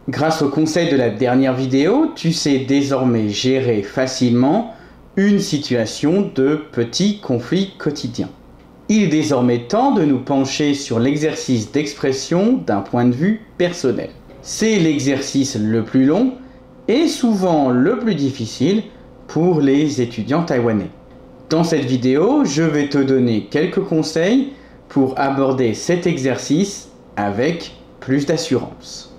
Grâce au conseil de la dernière vidéo, tu sais désormais gérer facilement une situation de petit conflit quotidien. Il est désormais temps de nous pencher sur l'exercice d'expression d'un point de vue personnel. C'est l'exercice le plus long et souvent le plus difficile pour les étudiants taïwanais. Dans cette vidéo, je vais te donner quelques conseils pour aborder cet exercice avec plus d'assurance.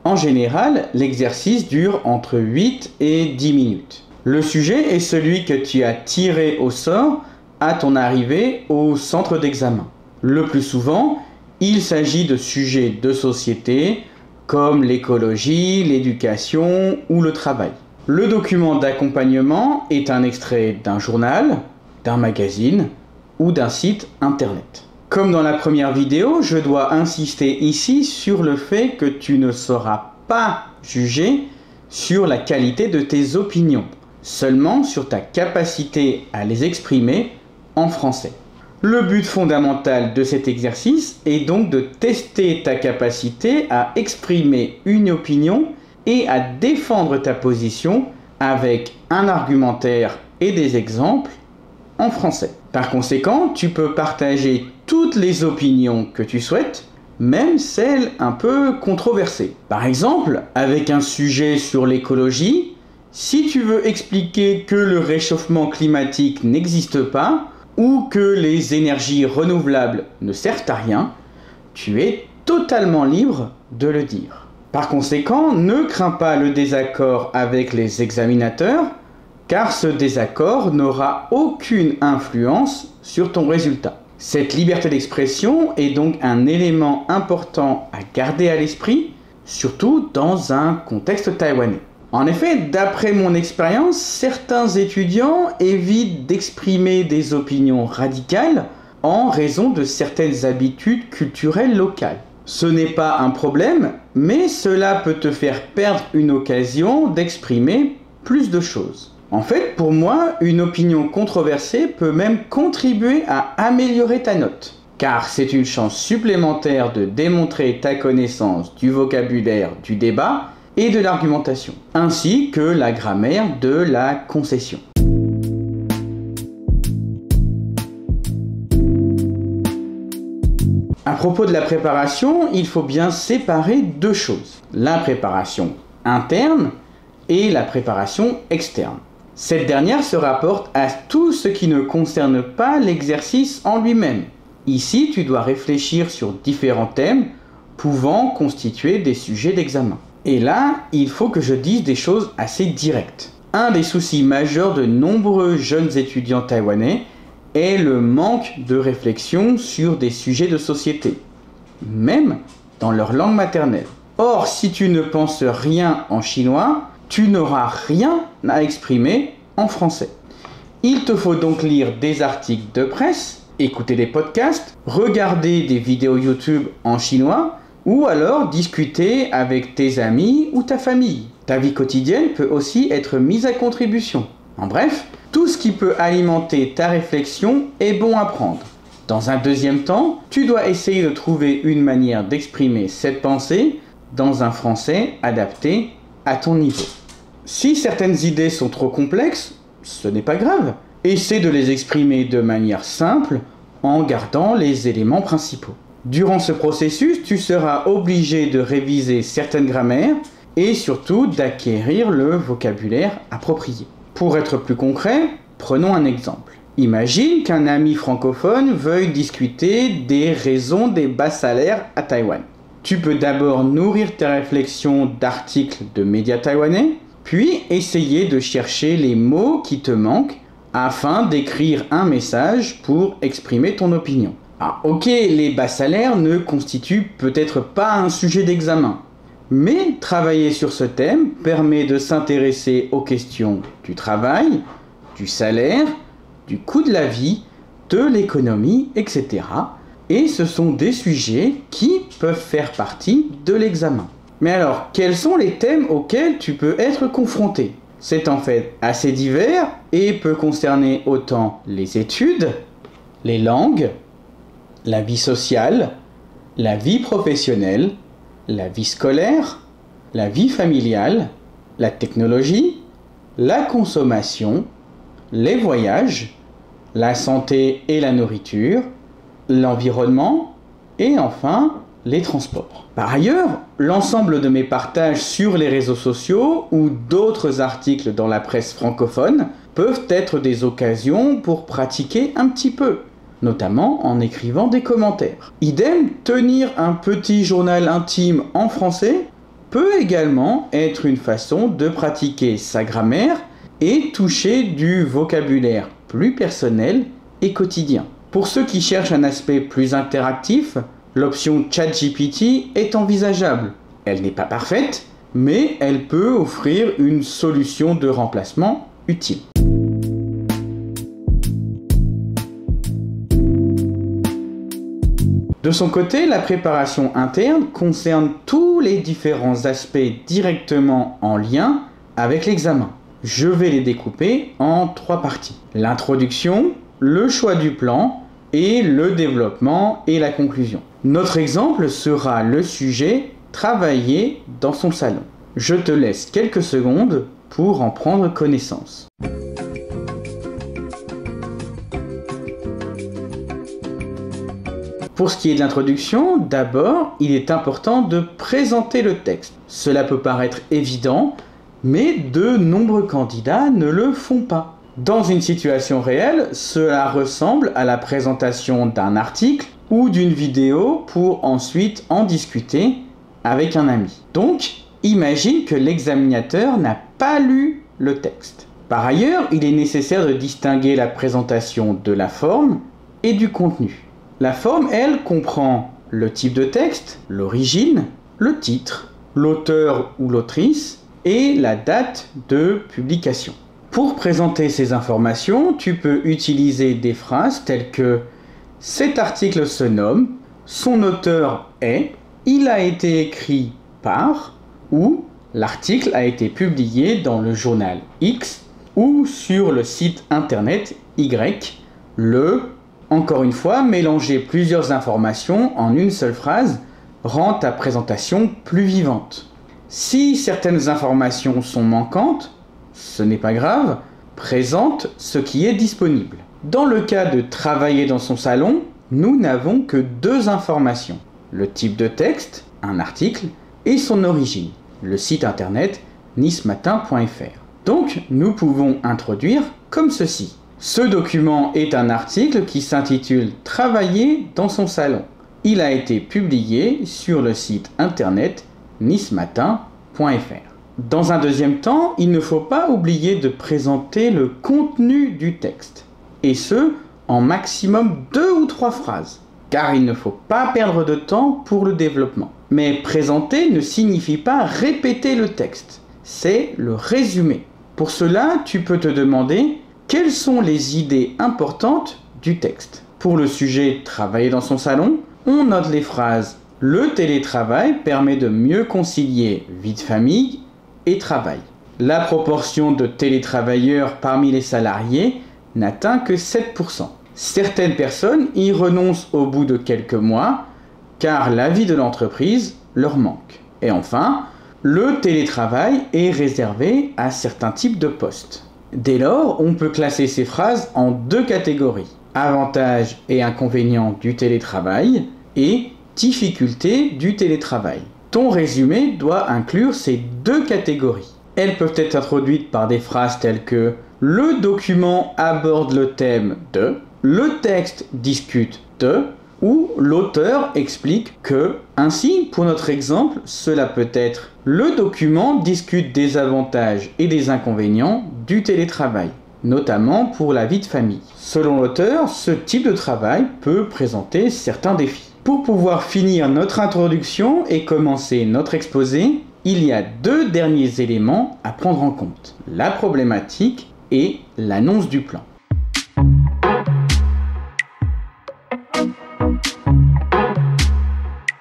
En général, l'exercice dure entre 8 et 10 minutes. Le sujet est celui que tu as tiré au sort à ton arrivée au centre d'examen. Le plus souvent, il s'agit de sujets de société comme l'écologie, l'éducation ou le travail. Le document d'accompagnement est un extrait d'un journal, d'un magazine ou d'un site internet. Comme dans la première vidéo, je dois insister ici sur le fait que tu ne seras pas jugé sur la qualité de tes opinions, seulement sur ta capacité à les exprimer en français. Le but fondamental de cet exercice est donc de tester ta capacité à exprimer une opinion et à défendre ta position avec un argumentaire et des exemples en français. Par conséquent, tu peux partager toutes les opinions que tu souhaites, même celles un peu controversées. Par exemple, avec un sujet sur l'écologie, si tu veux expliquer que le réchauffement climatique n'existe pas ou que les énergies renouvelables ne servent à rien, tu es totalement libre de le dire. Par conséquent, ne crains pas le désaccord avec les examinateurs, car ce désaccord n'aura aucune influence sur ton résultat. Cette liberté d'expression est donc un élément important à garder à l'esprit, surtout dans un contexte taïwanais. En effet, d'après mon expérience, certains étudiants évitent d'exprimer des opinions radicales en raison de certaines habitudes culturelles locales. Ce n'est pas un problème, mais cela peut te faire perdre une occasion d'exprimer plus de choses. En fait, pour moi, une opinion controversée peut même contribuer à améliorer ta note, car c'est une chance supplémentaire de démontrer ta connaissance du vocabulaire du débat et de l'argumentation, ainsi que la grammaire de la concession. À propos de la préparation, il faut bien séparer deux choses, la préparation interne et la préparation externe. Cette dernière se rapporte à tout ce qui ne concerne pas l'exercice en lui-même. Ici, tu dois réfléchir sur différents thèmes pouvant constituer des sujets d'examen. Et là, il faut que je dise des choses assez directes. Un des soucis majeurs de nombreux jeunes étudiants taïwanais est le manque de réflexion sur des sujets de société, même dans leur langue maternelle. Or, si tu ne penses rien en chinois, tu n'auras rien à exprimer en français. Il te faut donc lire des articles de presse, écouter des podcasts, regarder des vidéos YouTube en chinois ou alors discuter avec tes amis ou ta famille. Ta vie quotidienne peut aussi être mise à contribution. En bref, tout ce qui peut alimenter ta réflexion est bon à prendre. Dans un deuxième temps, tu dois essayer de trouver une manière d'exprimer cette pensée dans un français adapté à ton niveau. Si certaines idées sont trop complexes, ce n'est pas grave. Essaie de les exprimer de manière simple en gardant les éléments principaux. Durant ce processus, tu seras obligé de réviser certaines grammaires et surtout d'acquérir le vocabulaire approprié. Pour être plus concret, prenons un exemple. Imagine qu'un ami francophone veuille discuter des raisons des bas salaires à Taïwan. Tu peux d'abord nourrir tes réflexions d'articles de médias taïwanais, puis essayer de chercher les mots qui te manquent afin d'écrire un message pour exprimer ton opinion. Ah, ok, les bas salaires ne constituent peut-être pas un sujet d'examen, mais travailler sur ce thème permet de s'intéresser aux questions du travail, du salaire, du coût de la vie, de l'économie, etc. Et ce sont des sujets qui peuvent faire partie de l'examen. Mais alors, quels sont les thèmes auxquels tu peux être confronté ? C'est en fait assez divers et peut concerner autant les études, les langues, la vie sociale, la vie professionnelle, la vie scolaire, la vie familiale, la technologie, la consommation, les voyages, la santé et la nourriture, l'environnement et enfin les transports. Par ailleurs, l'ensemble de mes partages sur les réseaux sociaux ou d'autres articles dans la presse francophone peuvent être des occasions pour pratiquer un petit peu, notamment en écrivant des commentaires. Idem, tenir un petit journal intime en français peut également être une façon de pratiquer sa grammaire et toucher du vocabulaire plus personnel et quotidien. Pour ceux qui cherchent un aspect plus interactif, l'option ChatGPT est envisageable. Elle n'est pas parfaite, mais elle peut offrir une solution de remplacement utile. De son côté, la préparation interne concerne tous les différents aspects directement en lien avec l'examen. Je vais les découper en 3 parties. L'introduction, le choix du plan et le développement et la conclusion. Notre exemple sera le sujet « Travailler dans son salon ». Je te laisse quelques secondes pour en prendre connaissance. Pour ce qui est de l'introduction, d'abord, il est important de présenter le texte. Cela peut paraître évident, mais de nombreux candidats ne le font pas. Dans une situation réelle, cela ressemble à la présentation d'un article ou d'une vidéo pour ensuite en discuter avec un ami. Donc, imagine que l'examinateur n'a pas lu le texte. Par ailleurs, il est nécessaire de distinguer la présentation de la forme et du contenu. La forme, elle, comprend le type de texte, l'origine, le titre, l'auteur ou l'autrice et la date de publication. Pour présenter ces informations, tu peux utiliser des phrases telles que « Cet article se nomme »,« Son auteur est »,« Il a été écrit par » ou « L'article a été publié dans le journal X » ou sur le site internet Y le. Encore une fois, mélanger plusieurs informations en une seule phrase rend ta présentation plus vivante. Si certaines informations sont manquantes, ce n'est pas grave, présente ce qui est disponible. Dans le cas de travailler dans son salon, nous n'avons que 2 informations. Le type de texte, un article, et son origine, le site internet nicematin.fr. Donc, nous pouvons introduire comme ceci. Ce document est un article qui s'intitule « Travailler dans son salon ». Il a été publié sur le site internet nicematin.fr. Dans un deuxième temps, il ne faut pas oublier de présenter le contenu du texte, et ce, en maximum 2 ou 3 phrases, car il ne faut pas perdre de temps pour le développement. Mais présenter ne signifie pas répéter le texte, c'est le résumé. Pour cela, tu peux te demander quelles sont les idées importantes du texte. Pour le sujet « Travailler dans son salon », on note les phrases « Le télétravail permet de mieux concilier vie de famille et travail. La proportion de télétravailleurs parmi les salariés n'atteint que 7%. Certaines personnes y renoncent au bout de quelques mois car la vie de l'entreprise leur manque. Et enfin, le télétravail est réservé à certains types de postes. Dès lors, on peut classer ces phrases en 2 catégories. Avantages et inconvénients du télétravail et difficultés du télétravail. Ton résumé doit inclure ces 2 catégories. Elles peuvent être introduites par des phrases telles que « Le document aborde le thème de »,« Le texte discute de » ou « L'auteur explique que ». Ainsi, pour notre exemple, cela peut être « Le document discute des avantages et des inconvénients du télétravail, notamment pour la vie de famille ». Selon l'auteur, ce type de travail peut présenter certains défis. Pour pouvoir finir notre introduction et commencer notre exposé, il y a 2 derniers éléments à prendre en compte, la problématique et l'annonce du plan.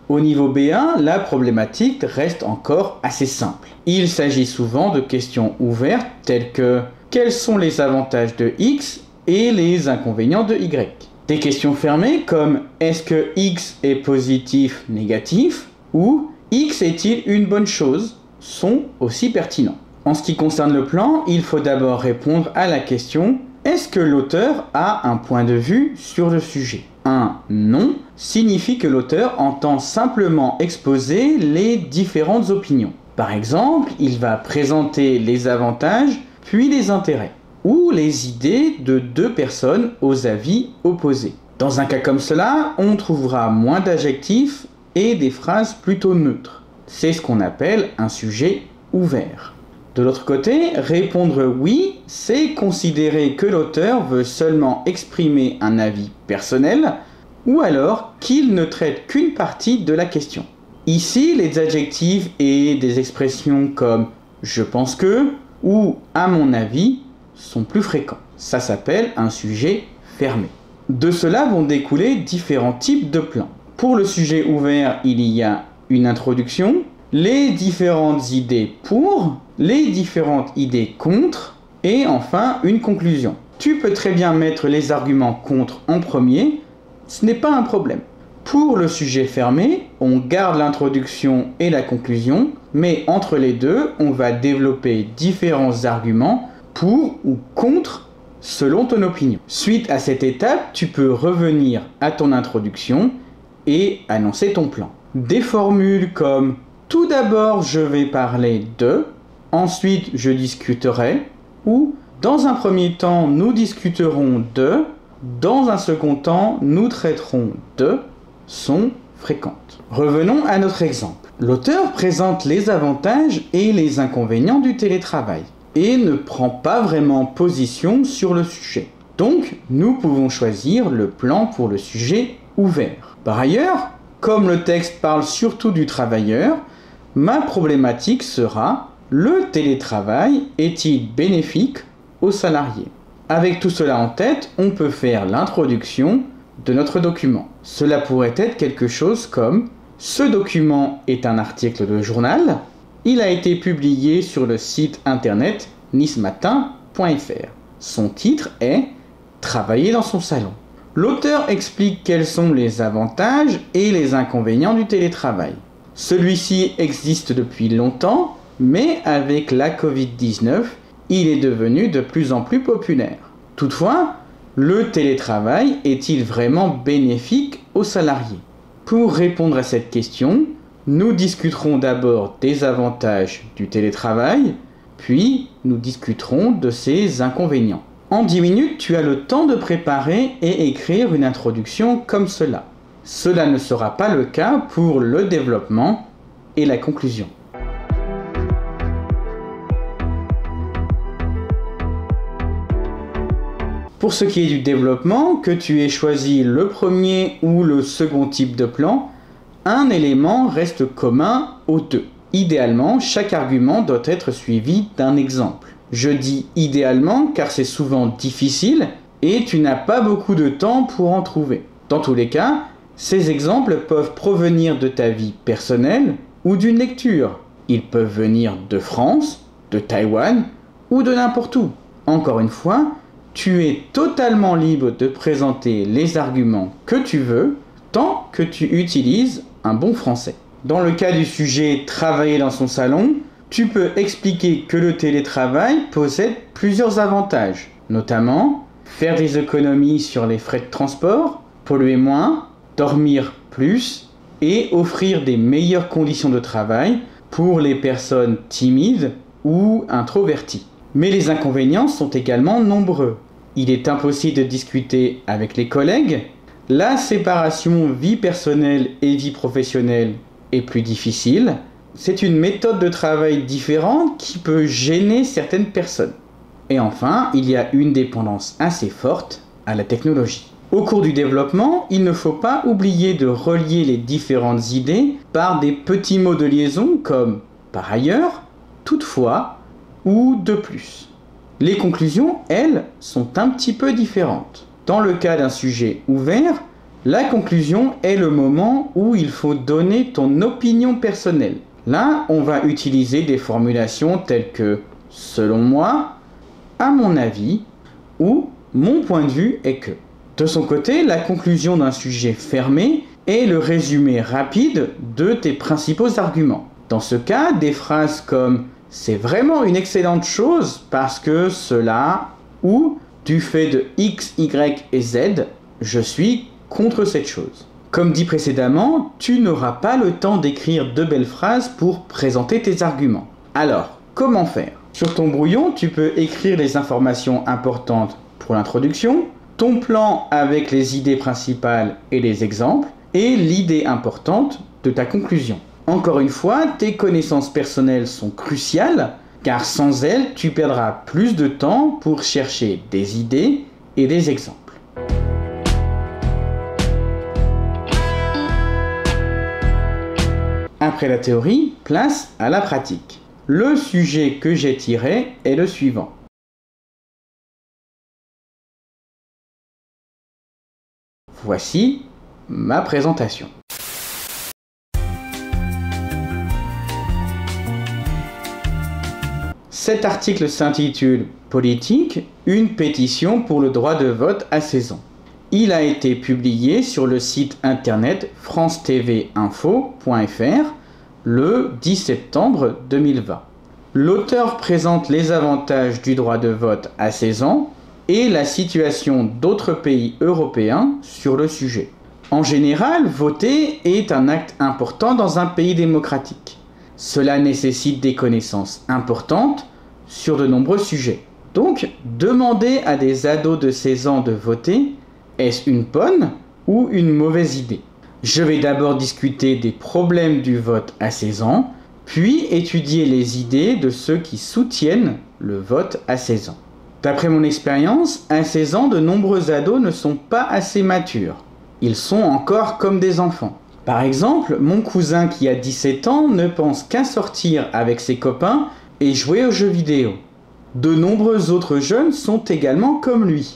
Au niveau B1, la problématique reste encore assez simple. Il s'agit souvent de questions ouvertes telles que quels sont les avantages de X et les inconvénients de Y. Des questions fermées comme est-ce que X est positif, négatif ou X est-il une bonne chose sont aussi pertinents. En ce qui concerne le plan, il faut d'abord répondre à la question est-ce que l'auteur a un point de vue sur le sujet? Un non signifie que l'auteur entend simplement exposer les différentes opinions. Par exemple, il va présenter les avantages puis les intérêts ou les idées de deux personnes aux avis opposés. Dans un cas comme cela, on trouvera moins d'adjectifs et des phrases plutôt neutres. C'est ce qu'on appelle un sujet ouvert. De l'autre côté, répondre oui, c'est considérer que l'auteur veut seulement exprimer un avis personnel ou alors qu'il ne traite qu'une partie de la question. Ici, les adjectifs et des expressions comme je pense que ou à mon avis sont plus fréquents. Ça s'appelle un sujet fermé. De cela vont découler différents types de plans. Pour le sujet ouvert, il y a une introduction, les différentes idées pour, les différentes idées contre, et enfin une conclusion. Tu peux très bien mettre les arguments contre en premier, ce n'est pas un problème. Pour le sujet fermé, on garde l'introduction et la conclusion, mais entre les deux, on va développer différents arguments pour ou contre selon ton opinion. Suite à cette étape, tu peux revenir à ton introduction et annoncer ton plan. Des formules comme tout d'abord je vais parler de, ensuite je discuterai, ou dans un premier temps nous discuterons de, dans un second temps nous traiterons de, sont fréquentes. Revenons à notre exemple. L'auteur présente les avantages et les inconvénients du télétravail et ne prend pas vraiment position sur le sujet. Donc, nous pouvons choisir le plan pour le sujet ouvert. Par ailleurs, comme le texte parle surtout du travailleur, ma problématique sera le télétravail est-il bénéfique aux salariés? Avec tout cela en tête, on peut faire l'introduction de notre document. Cela pourrait être quelque chose comme ce document est un article de journal. Il a été publié sur le site internet nicematin.fr. Son titre est Travailler dans son salon. L'auteur explique quels sont les avantages et les inconvénients du télétravail. Celui-ci existe depuis longtemps, mais avec la Covid-19, il est devenu de plus en plus populaire. Toutefois, le télétravail est-il vraiment bénéfique aux salariés? Pour répondre à cette question, nous discuterons d'abord des avantages du télétravail, puis nous discuterons de ses inconvénients. En 10 minutes, tu as le temps de préparer et écrire une introduction comme cela. Cela ne sera pas le cas pour le développement et la conclusion. Pour ce qui est du développement, que tu aies choisi le premier ou le second type de plan, un élément reste commun aux deux. Idéalement, chaque argument doit être suivi d'un exemple. Je dis idéalement car c'est souvent difficile et tu n'as pas beaucoup de temps pour en trouver. Dans tous les cas, ces exemples peuvent provenir de ta vie personnelle ou d'une lecture. Ils peuvent venir de France, de Taïwan ou de n'importe où. Encore une fois, tu es totalement libre de présenter les arguments que tu veux tant que tu utilises un bon français. Dans le cas du sujet travailler dans son salon, tu peux expliquer que le télétravail possède plusieurs avantages, notamment faire des économies sur les frais de transport, polluer moins, dormir plus et offrir des meilleures conditions de travail pour les personnes timides ou introverties. Mais les inconvénients sont également nombreux. Il est impossible de discuter avec les collègues, la séparation vie personnelle et vie professionnelle est plus difficile, c'est une méthode de travail différente qui peut gêner certaines personnes. Et enfin, il y a une dépendance assez forte à la technologie. Au cours du développement, il ne faut pas oublier de relier les différentes idées par des petits mots de liaison comme par ailleurs, toutefois ou de plus. Les conclusions, elles, sont un petit peu différentes. Dans le cas d'un sujet ouvert, La conclusion est le moment où il faut donner ton opinion personnelle. Là, on va utiliser des formulations telles que « selon moi »,« à mon avis » ou « mon point de vue est que ». De son côté, la conclusion d'un sujet fermé est le résumé rapide de tes principaux arguments. Dans ce cas, des phrases comme « c'est vraiment une excellente chose parce que cela » ou « du fait de X, Y et Z, je suis contre cette chose ». Comme dit précédemment, tu n'auras pas le temps d'écrire de belles phrases pour présenter tes arguments. Alors, comment faire? Sur ton brouillon, tu peux écrire les informations importantes pour l'introduction, ton plan avec les idées principales et les exemples, et l'idée importante de ta conclusion. Encore une fois, tes connaissances personnelles sont cruciales, car sans elles, tu perdras plus de temps pour chercher des idées et des exemples. Après la théorie, place à la pratique. Le sujet que j'ai tiré est le suivant. Voici ma présentation. Cet article s'intitule « Politique, une pétition pour le droit de vote à 16 ans ». Il a été publié sur le site internet france-tv-info.fr le 10 septembre 2020. L'auteur présente les avantages du droit de vote à 16 ans et la situation d'autres pays européens sur le sujet. En général, voter est un acte important dans un pays démocratique. Cela nécessite des connaissances importantes sur de nombreux sujets. Donc, demander à des ados de 16 ans de voter, est-ce une bonne ou une mauvaise idée? Je vais d'abord discuter des problèmes du vote à 16 ans, puis étudier les idées de ceux qui soutiennent le vote à 16 ans. D'après mon expérience, à 16 ans, de nombreux ados ne sont pas assez matures. Ils sont encore comme des enfants. Par exemple, mon cousin qui a 17 ans ne pense qu'à sortir avec ses copains et jouer aux jeux vidéo. De nombreux autres jeunes sont également comme lui.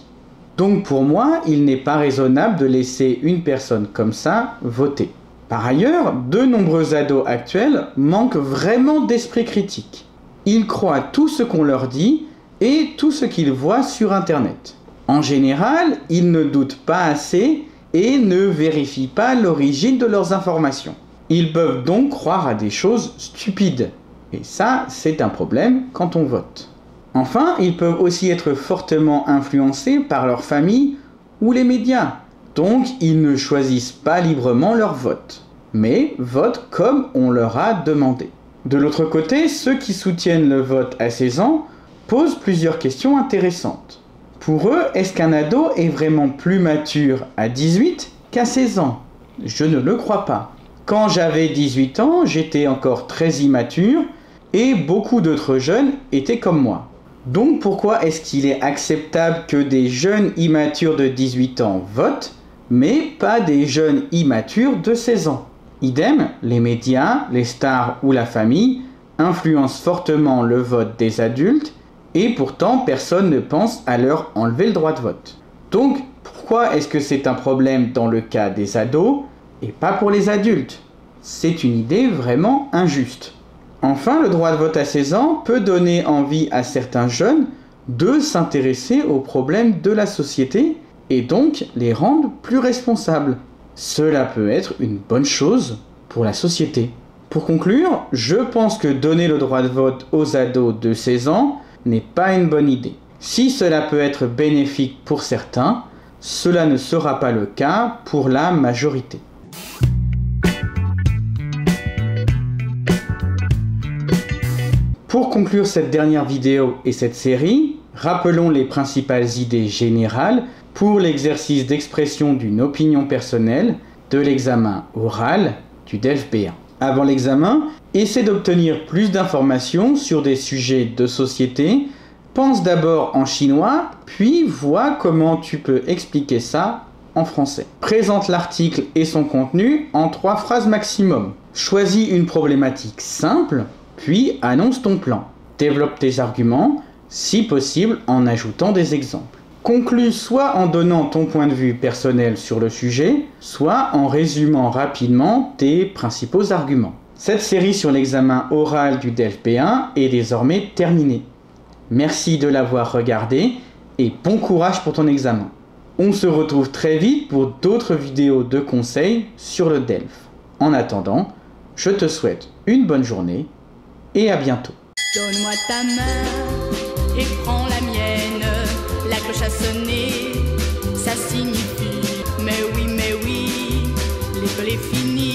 Donc pour moi, il n'est pas raisonnable de laisser une personne comme ça voter. Par ailleurs, de nombreux ados actuels manquent vraiment d'esprit critique. Ils croient tout ce qu'on leur dit et tout ce qu'ils voient sur Internet. En général, ils ne doutent pas assez et ne vérifient pas l'origine de leurs informations. Ils peuvent donc croire à des choses stupides. Et ça, c'est un problème quand on vote. Enfin, ils peuvent aussi être fortement influencés par leur famille ou les médias. Donc, ils ne choisissent pas librement leur vote, mais votent comme on leur a demandé. De l'autre côté, ceux qui soutiennent le vote à 16 ans posent plusieurs questions intéressantes. Pour eux, est-ce qu'un ado est vraiment plus mature à 18 qu'à 16 ans? Je ne le crois pas. Quand j'avais 18 ans, j'étais encore très immature et beaucoup d'autres jeunes étaient comme moi. Donc pourquoi est-ce qu'il est acceptable que des jeunes immatures de 18 ans votent, mais pas des jeunes immatures de 16 ans? Idem, les médias, les stars ou la famille influencent fortement le vote des adultes et pourtant personne ne pense à leur enlever le droit de vote. Donc pourquoi est-ce que c'est un problème dans le cas des ados et pas pour les adultes? C'est une idée vraiment injuste. Enfin, le droit de vote à 16 ans peut donner envie à certains jeunes de s'intéresser aux problèmes de la société et donc les rendre plus responsables. Cela peut être une bonne chose pour la société. Pour conclure, je pense que donner le droit de vote aux ados de 16 ans n'est pas une bonne idée. Si cela peut être bénéfique pour certains, cela ne sera pas le cas pour la majorité. Pour conclure cette dernière vidéo et cette série, rappelons les principales idées générales pour l'exercice d'expression d'une opinion personnelle de l'examen oral du DELF B1. Avant l'examen, essaie d'obtenir plus d'informations sur des sujets de société. Pense d'abord en chinois, puis vois comment tu peux expliquer ça en français. Présente l'article et son contenu en 3 phrases maximum. Choisis une problématique simple, puis annonce ton plan. Développe tes arguments, si possible en ajoutant des exemples. Conclus soit en donnant ton point de vue personnel sur le sujet, soit en résumant rapidement tes principaux arguments. Cette série sur l'examen oral du DELF B1 est désormais terminée. Merci de l'avoir regardé et bon courage pour ton examen. On se retrouve très vite pour d'autres vidéos de conseils sur le DELF. En attendant, je te souhaite une bonne journée et à bientôt. Donne-moi ta main et prends la mienne. La cloche a sonné, ça signifie mais oui, l'école est finie.